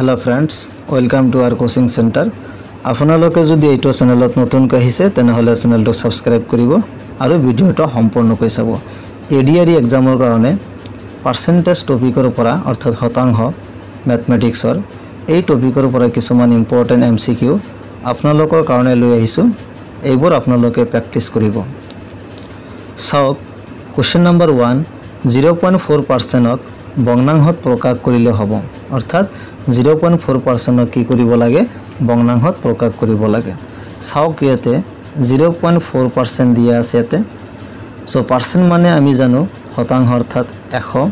Hello friends welcome to our coaching centre आपनालोके जदि एटो चेनेलत नतुनকৈ আহিছে তেনহলে চেনেলটো সাবস্ক্রাইব কৰিব আৰু ভিডিওটো সম্পূৰ্ণকৈ চাব এডিআৰই এক্সামৰ কাৰণে পাৰ্চেন্টেজ টপিকৰ পৰা অৰ্থাৎ শতাংশ ম্যাথমেটিক্সৰ এই টপিকৰ পৰা কিছুমান ইম্পৰ্টেন্ট এমসিকিউ আপোনালোকৰ কাৰণে লৈ আহিছো এইবোৰ আপোনালোকে প্ৰেক্টিস কৰিব চাওক কোৱেশ্চন নম্বৰ 1 0.4% ভগ্নাংশত প্ৰকাশ কৰিলে হ'ব অৰ্থাৎ 0.4% কি কৰিব লাগে ভগ্নাংশত প্ৰকাশ কৰিব লাগে চাওক ইয়াতে 0.4% দিয়া আছে ইয়াতে সো পার্সেন্ট মানে আমি জানো শতাংশ অর্থাৎ 100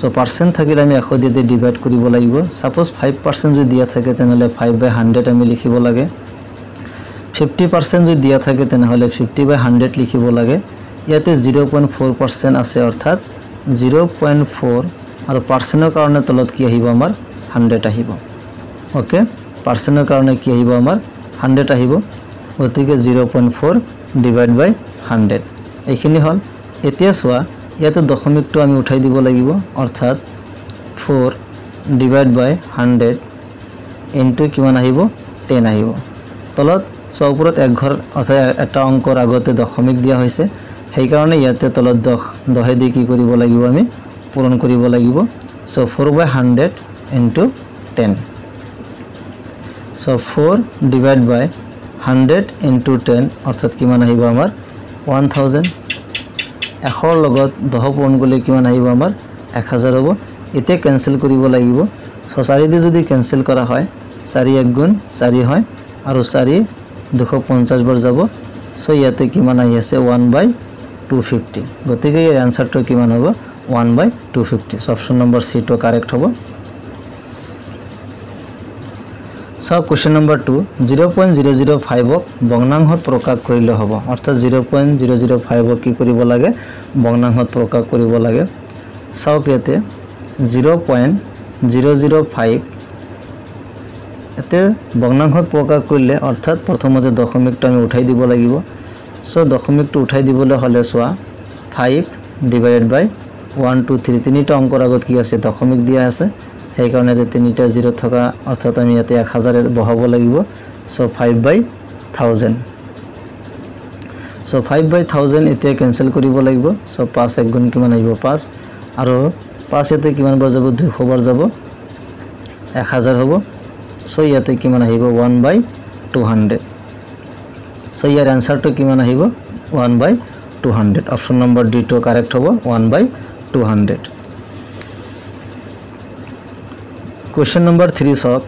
সো পার্সেন্ট থাকিলে আমি 100 দিয়ে ডিভাইড কৰিব লাগিব সাপোজ 5% যদি দিয়া থাকে তেনহলে 5/100 আমি লিখিব লাগে 50% যদি দিয়া থাকে তেনহলে 50/100 লিখিব লাগে ইয়াতে 0.4% আছে অর্থাৎ 0.4 আৰু পাৰ্সেন্টৰ কাৰণে তলত কি আহিব আমাৰ 100 আহিব ওকে পাৰ্সেন্টৰ কাৰণে কি আহিব আমাৰ 100 আহিব গতিকে 0.4 ডিভাইড বাই 100 এইখিনি হল এতিয়া সোয়া ইয়াতে দশমিকটো আমি উঠাই দিব লাগিব অৰ্থাৎ 4 ডিভাইড বাই 100 ইনটু কিমান আহিব 10 আহিব তলত সৌপৰত এক ঘৰ অৰ্থাৎ এটা অংকৰ আগতে দশমিক দিয়া হৈছে সেই কাৰণে ইয়াতে তলত 10 দি কি কৰিব লাগিব আমি পূৰণ কৰিব লাগিব so 4/100 into 10 so 4 divided by 100 into 10 অর্থাৎ কিমান আহিব আমাৰ 1000 এখৰ লগত 10 পূৰণ কৰিলে কিমান আহিব আমাৰ 1000 হ'ব এতে ক্যান্সেল কৰিব লাগিব সো 4 দি যদি ক্যান্সেল কৰা হয় 4 1 গুণ 4 হয় আৰু 4 250 বাৰ যাব সো ইয়াতে কিমান আহি আছে 1/250 গতিকে এই আনসাৰটো কিমান হ'ব 1/250 so option number C to correct hobo so question number 2 0.005 ok ভগ্নাংশত প্ৰকাশ কৰিলে হ'ব অৰ্থাৎ 0.005 ok কি কৰিব লাগে ভগ্নাংশত প্ৰকাশ কৰিব লাগে চাওক ইয়াতে 0.005 এতে ভগ্নাংশত প্ৰকাশ কৰিলে অৰ্থাৎ প্ৰথমতে দশমিকটো আমি উঠাই দিব লাগিব সো দশমিকটো উঠাই দিবলৈ হলে সোয়া 5 divided by 1 2 3 তিনিটা অংকৰ আগত কি আছে দশমিক দিয়া আছে সেই কাৰণে তিনিটা 0 থকা অৰ্থাৎ আমি ইয়াতে 1000 এর বহাব লাগিব সো 5/1000 সো 5/1000 এতিয়া ক্যান্সেল কৰিব লাগিব সো 5 এক গুণ কিমান আহিব 5 আৰু 5 এতে কিমান বাৰ যাব 200 বাৰ যাব 1000 হ'ব সো ইয়াতে কিমান আহিব 1/200 সো ইয়াৰ আনসাৰটো কিমান আহিব 1/200 option number D to correct হ'ব 1/200 question number 3 সক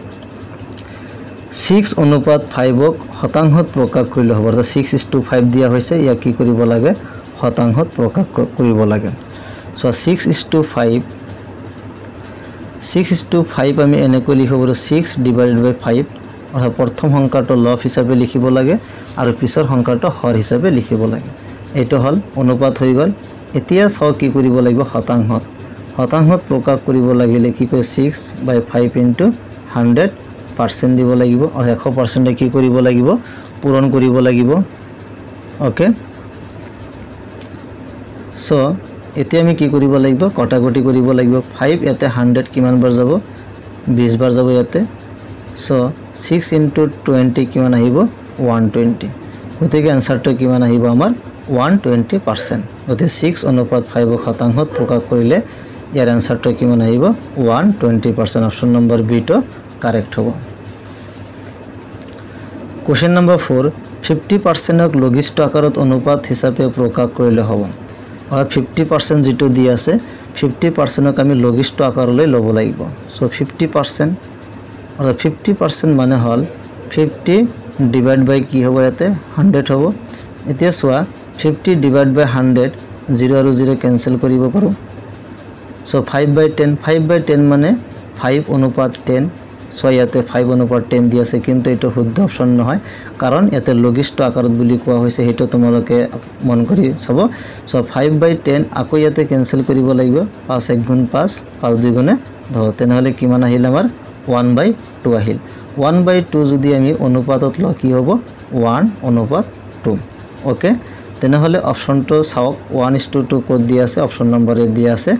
6 অনুপাত 5 ক শতাংশত প্ৰকাশ কৰিলে হ'ব অৰ্থাৎ 6:5 দিয়া হৈছে ইয়া কি কৰিব লাগে শতাংশত প্ৰকাশ কৰিব লাগে সো 6:5 আমি এনেকৈ লিখিব পাৰো 6 divided by 5 অৰ্থাৎ প্ৰথম সংখ্যাটো লব হিচাপে লিখিব লাগে আৰু পিছৰ সংখ্যাটো হৰ হিচাপে লিখিব লাগে এইটো হল অনুপাত হৈ গল এতিয়া সক কি কৰিব লাগিব শতাংশত প্ৰকাশ কৰিব লাগিলে কি কয় 6/5 into 100% দিব লাগিব আৰু 100% কি কৰিব লাগিব পূৰণ কৰিব লাগিব ওকে সো এতিয়া আমি কি কৰিব লাগিব কটাকটি কৰিব লাগিব 5 ইয়াতে 100 কিমান বাৰ যাব 20 বাৰ যাব ইয়াতে সো 6 into 20 কিমান আহিব 120 গতিকে আনসাৰটো কিমান আহিব আমাৰ 120% গতিকে 6 অনুপাত 5 শতাংশত প্ৰকাশ কৰিলে ইয়াৰ আনসাৰটো কিমান আহিব 120% option number B to correct হ'ব question number 4 50% ক লঘিষ্ঠ আকাৰত অনুপাত হিচাপে প্ৰকাশ কৰিলে হ'ব আৰু 50% যেটো দি আছে 50% ক আমি লঘিষ্ঠ আকাৰলৈ ল'ব লাগিব সো 50% আৰু 50% মানে হল 50 ডিভাইড বাই কি হ'ব ইয়াতে 100 হ'ব এতিয়া সোয়া 50 ডিভাইড বাই 100 0 আৰু 0 ক্যান্সেল কৰিব পাৰো সো 5/10 মানে 5 অনুপাত 10 সো ইয়াতে 5 অনুপাত 10 দি আছে কিন্তু এটো শুদ্ধ অপশন নহয় কাৰণ ইয়াতে লঘিষ্ঠ আকাৰত বুলি কোৱা হৈছে হেটো তোমালোকে মন কৰি চাব সো 5/10 আকৌ ইয়াতে ক্যান্সেল কৰিব লাগিব 5 1 গুণ 5 5 2 গুণে 10 তেনেহলে কিমান আহিল আমাৰ 1/2 আহিল 1/2 যদি আমি অনুপাতত ল কি হ'ব 1/2 ওকে তেনেহলে অপশনটো চাওক 1:2 কোড দিয়া আছে অপশন নম্বৰ এ দিয়া আছে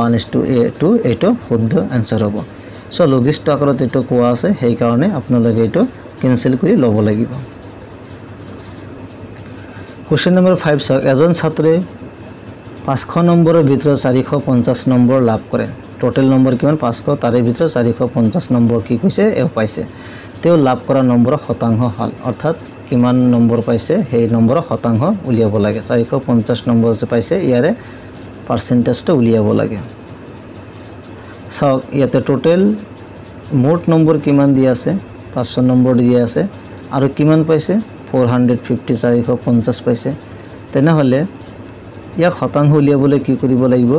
1:2 এটো শুদ্ধ আনসাৰ হ'ব সো লঘিষ্ঠ আকাৰত এইটো কোৱা আছে, সেইকাৰণে আপোনালোকে এইটো কেনসেল কৰি ল'ব লাগিব। কোৱেশ্চন নম্বৰ 5 চাওক, এজন ছাত্ৰে 500 নম্বৰৰ ভিতৰত 450 নম্বৰ লাভ কৰে। টোটেল নম্বৰ কিমান? 500, তাৰে ভিতৰত 450 নম্বৰ কি কৈছে এও পাইছে। তেওঁ লাভ কৰা নম্বৰৰ শতাংশ হল, অৰ্থাৎ কিমান নম্বৰ পাইছে সেই নম্বৰৰ শতাংশ উলিয়াব লাগে। 450 নম্বৰ যে পাইছে ইয়াৰে পাৰ্চেন্টেজটো উলিয়াব লাগে। চাওক ইয়াতে টোটেল মুঠ নম্বৰ কিমান দিয়া আছে? 500 নম্বৰ দিয়া আছে আৰু কিমান পাইছে? 450, 450 পাইছে। তেনেহ'লে ইয়াক শতাংশ উলিয়াবলৈ কি কৰিব লাগিব?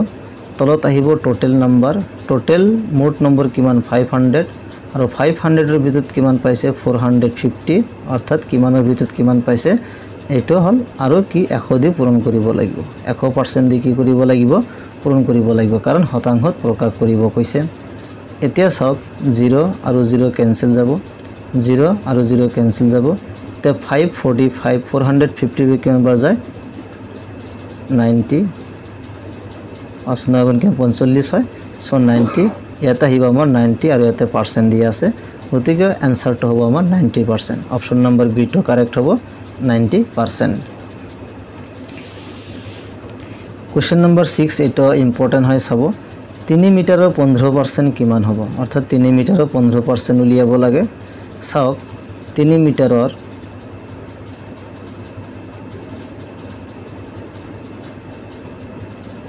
তলত আহিব টোটেল নম্বৰ, টোটেল মুঠ নম্বৰ কিমান? 500 আৰু 500ৰ ভিতৰত কিমান পাইছে? 450, অৰ্থাৎ কিমানৰ ভিতৰত কিমান পাইছে এইটো হল আৰু কি 100 দি পূৰণ কৰিব লাগিব। 100% দি কি কৰিব লাগিব? পূৰণ কৰিব লাগিব, কাৰণ শতাংশত প্ৰকাশ কৰিব কৈছে। এতিয়া চাওক 0 আৰু 0 কেনসেল যাব, 0 আৰু 0 কেনসেল যাব। তে 545 450 কিমান বাৰ যায়? 90, 45 হয়। সো 90 ইয়াতে আহিব আমাৰ 90 আৰু ইয়াতে পাৰ্চেন্ট দিয়া আছে, গতিকে এনসাৰটো হ'ব আমাৰ 90%। অপশন নম্বৰ বি টো কাৰেক্ট হ'ব 90%। কোৱেশ্চন নম্বৰ 6 এটা ইম্পৰ্টেন্ট হয়, চাব 3 মিটাৰৰ 15% কিমান হ'ব? অৰ্থাৎ 3 মিটাৰৰ 15% উলিয়াব লাগে। চাওক 3 মিটাৰৰ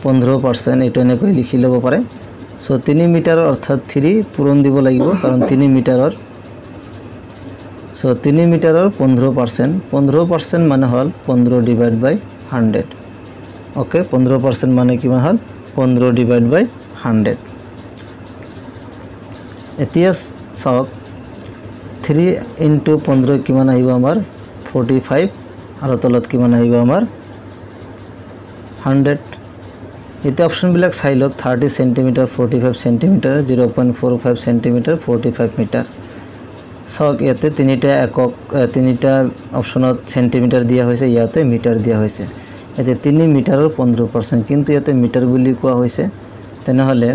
15% এইটো এনেকৈ লিখি ল'ব পাৰে। সো 3 মিটাৰৰ অৰ্থাৎ 3 পূৰণ দিব লাগিব, কাৰণ 3 মিটাৰৰ সো 3 মিটাৰৰ 15% মানে হল 15 ডিভাইড বাই 100। ওকে, 15% মানে কিমান হল? 15 ডিভাইড বাই 100। এতিয়া চাওক 3 ইনটু 15 কিমান আহিব আমাৰ? 45 আৰু তলত কিমান আহিব আমাৰ? 100। এতিয়া অপশনবিলাক চাই লওক, 30 সেন্টিমিটাৰ, 45 সেন্টিমিটাৰ, 0.45 সেন্টিমিটাৰ, 45 মিটাৰ। চাওক ইয়াতে তিনিটা অপশনত সেন্টিমিটাৰ দিয়া হৈছে, ইয়াতে মিটাৰ দিয়া হৈছে। এতিয়া 3 মিটাৰৰ 15%, কিন্তু ইয়াতে মিটাৰ বুলি কোৱা হৈছে। তেনেহ'লে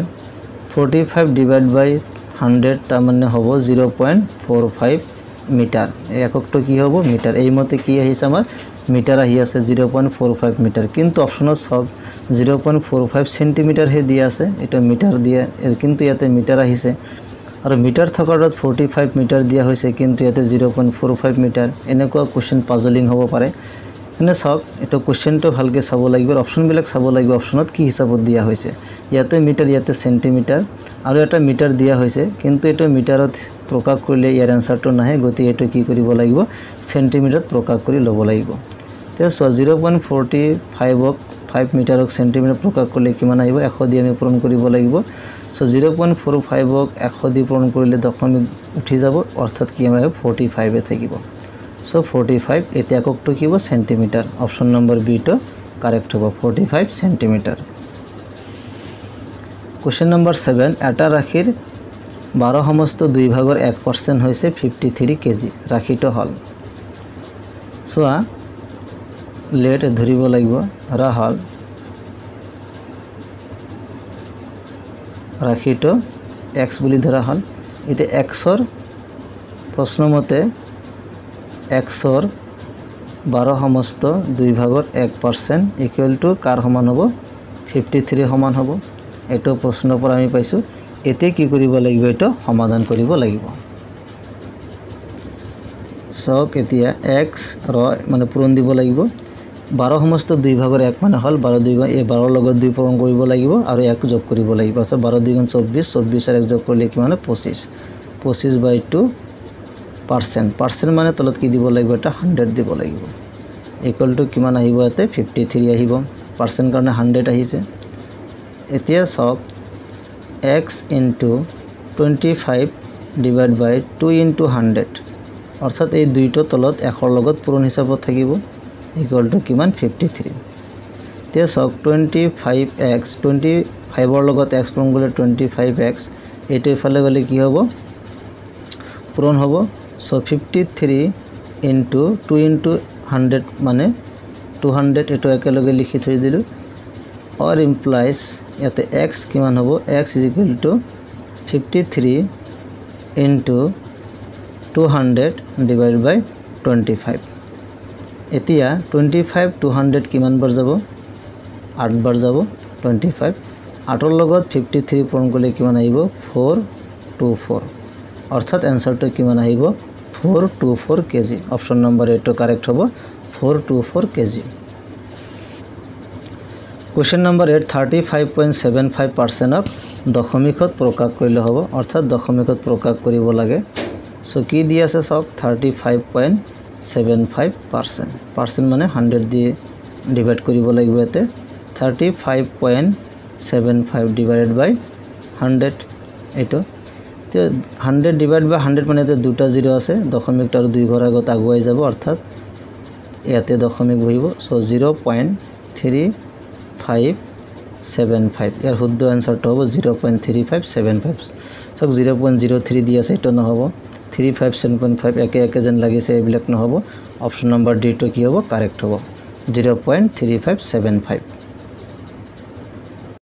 45 ডিভাইড বাই 100 তাৰ মানে হ'ব 0.45 মিটাৰ। এই এককটো কি হ'ব? মিটাৰ। এই মতে কি আহিছে আমাৰ? মিটাৰ আহি আছে 0.45 মিটাৰ, কিন্তু অপশনত চাওক 0.45 সেন্টিমিটাৰ হে দিয়া আছে, এটা মিটাৰ দিয়া, কিন্তু ইয়াতে মিটাৰ আহিছে। আৰু মিটাৰ থকাৰ 45 মিটাৰ দিয়া হৈছে, কিন্তু ইয়াতে 0.45 মিটাৰ। এনেকুৱা কোৱেশ্চন পাজলিং হ'ব পাৰে। এনে চাওক এটা কোৱেশ্চনটো ভালকৈ চাব লাগিব, অপশনবিলাক চাব লাগিব, অপশনত কি হিচাপত দিয়া হৈছে। ইয়াতে মিটাৰ, ইয়াতে সেন্টিমিটাৰ আৰু এটা মিটাৰ দিয়া হৈছে, কিন্তু এটা মিটাৰত প্ৰকাশ কৰিলে ইয়াৰ এনসাৰটো নাহে, গতিকে এইটো কি কৰিব লাগিব? সেন্টিমিটাৰত প্ৰকাশ কৰি ল'ব লাগিব। তে 0.45ক 5 মিটাৰক সেন্টিমিটাৰ প্ৰকাশ কৰিলে কিমান আহিব? 100 দি আমি পূৰণ কৰিব লাগিব। সো 0.45ক 100 দি পূৰণ কৰিলে দশমিক উঠি যাব, অৰ্থাৎ কি আমাৰ 45 থাকিব। সো 45 এতিয়া এককটো কি হ'ব? সেন্টিমিটাৰ। অপশন নম্বৰ বি টো কাৰেক্ট হ'ব, 45 সেন্টিমিটাৰ। কোৱেশ্চন নম্বৰ 7 এটা ৰাশিৰ 12 সমস্ত 2 ভাগৰ 1% হৈছে 53 কেজি। ৰাশিটো হল, চোৱা লেট ধৰিব লাগিব, ধৰা হল ৰাশিটো x বুলি ধৰা হল। এতিয়া xৰ প্ৰশ্নমতে xৰ 12 সমস্ত 2 ভাগৰ 1% ইকুৱেল টু কাৰ সমান হ'ব? 53 সমান হ'ব। এইটো প্ৰশ্নৰ পৰা আমি পাইছোঁ। এতিয়া কি কৰিব লাগিব? এইটো সমাধান কৰিব লাগিব। চাওক এতিয়া x মানে পূৰণ দিব লাগিব। 12 সমস্ত 2 ভাগৰ 1 মানে হল 12 2 এই 12 লগত 2 পূৰণ কৰিব লাগিব আৰু 1 যোগ কৰিব লাগিব, অৰ্থাৎ 12 2 24, 24 আৰু 1 যোগ কৰিলে কিমান? 25, 25/2% মানে তলত কি দিব লাগিব? এটা 100 দিব লাগিব। ইকুৱেল টু কিমান আহিব? ইয়াতে 53 আহিব, পাৰ্চেণ্ট কাৰণে 100 আহিছে। এতিয়া চাওক x ইনটু 25 ডিভাইড বাই 2 ইনটু 100, অৰ্থাৎ এই দুইটো তলত 100ৰ লগত পূৰণ হিচাপত থাকিব, ইকুৱেল টু কিমান? 53। এতিয়া চাওক 25x 25ৰ লগত x পূৰণ কৰিলে 25x, এইটো ইফালে গ'লে কি হ'ব? পূৰণ হ'ব। সো 53 ইনটু 2 ইনটু 100 মানে 200, এইটো একেলগে লিখি থৈ দিলোঁ। অৰ ইমপ্লাইজ ইয়াতে x কিমান হ'ব? x is equal to 53 into 200 divide by 25 এতিয়া 25 200 কিমান বাৰ যাব 8 বাৰ যাব 25 8 লগত 53 পূৰণ কৰিলে কিমান আহিব 424 অৰ্থাৎ এনসাৰটো কিমান আহিব 424 কেজি অপশন নম্বৰ 8 টো কাৰেক্ট হ'ব 424 কেজি কোশ্চেন নম্বৰ 8 35.75% দশমিকত প্ৰকাশ কৰিলে হ'ব অৰ্থাৎ দশমিকত প্ৰকাশ কৰিব লাগে সো কি দি আছে সক 35.75% মানে 100 দিয়ে ডিভাইড কৰিব লাগিব এতে 35.75 ডিভাইডেড বাই 100 এটো 100 ডিভাইড বাই 100 মানে এতে দুটা জিরো আছে দশমিকটা আৰু দুই ঘৰ আগত আগুৱাই যাব অৰ্থাৎ ইয়াতে দশমিক বহিব সো 0.3575 ইয়াৰ শুদ্ধ আনসাৰটো হ'ব 0.3575 সক 0.03 দি আছে এটো নহব 357.5 একে যেন লাগিছে এইবিলাক নহব অপশন নম্বৰ ডি টো কি হ'ব কাৰেক্ট হ'ব 0.3575